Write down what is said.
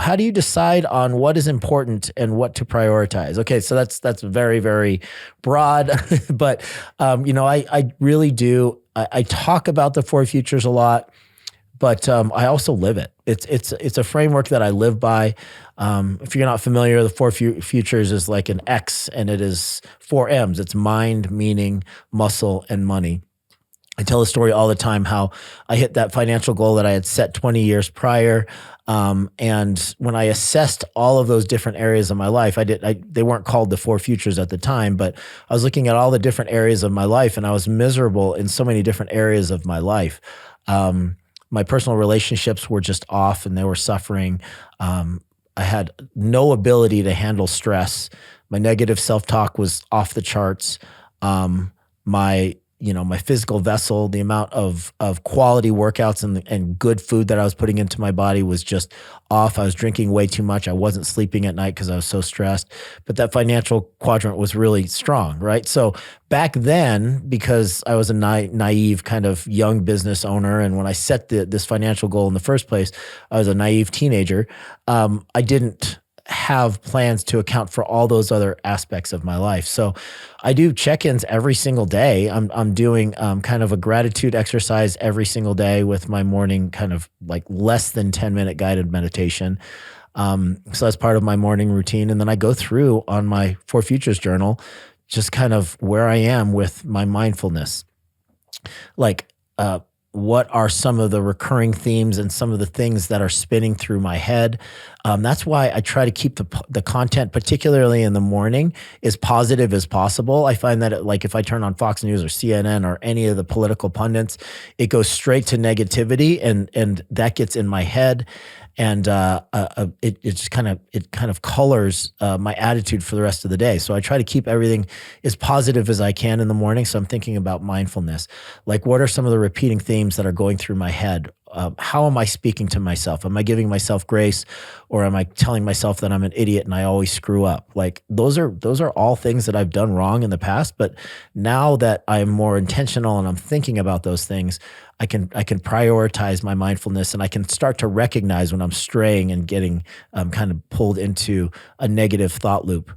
how do you decide on what is important and what to prioritize? Okay, so that's very, very broad, but I really do. I talk about the four futures a lot, but I also live it. It's a framework that I live by. If you're not familiar, the four futures is like an X, and it is four M's. It's mind, meaning, muscle, and money. I tell the story all the time how I hit that financial goal that I had set 20 years prior. And when I assessed all of those different areas of my life, they weren't called the four futures at the time, but I was looking at all the different areas of my life, and I was miserable in so many different areas of my life. My personal relationships were just off and they were suffering. I had no ability to handle stress. My negative self-talk was off the charts. My physical vessel, the amount of quality workouts and good food that I was putting into my body was just off. I was drinking way too much. I wasn't sleeping at night because I was so stressed. But that financial quadrant was really strong, right? So back then, because I was a naive kind of young business owner, and when I set this financial goal in the first place, I was a naive teenager. I didn't have plans to account for all those other aspects of my life. So I do check-ins every single day. I'm doing kind of a gratitude exercise every single day with my morning kind of like less than 10-minute guided meditation. So that's part of my morning routine. And then I go through on my Four Futures journal, just kind of where I am with my mindfulness. Like, what are some of the recurring themes and some of the things that are spinning through my head. That's why I try to keep the content, particularly in the morning, as positive as possible. I find that like if I turn on Fox News or CNN or any of the political pundits, it goes straight to negativity, and that gets in my head. And it kind of colors my attitude for the rest of the day. So I try to keep everything as positive as I can in the morning. So I'm thinking about mindfulness. Like, what are some of the repeating themes that are going through my head? How am I speaking to myself? Am I giving myself grace, or am I telling myself that I'm an idiot and I always screw up? Like, those are all things that I've done wrong in the past. But now that I'm more intentional and I'm thinking about those things, I can prioritize my mindfulness, and I can start to recognize when I'm straying and getting kind of pulled into a negative thought loop.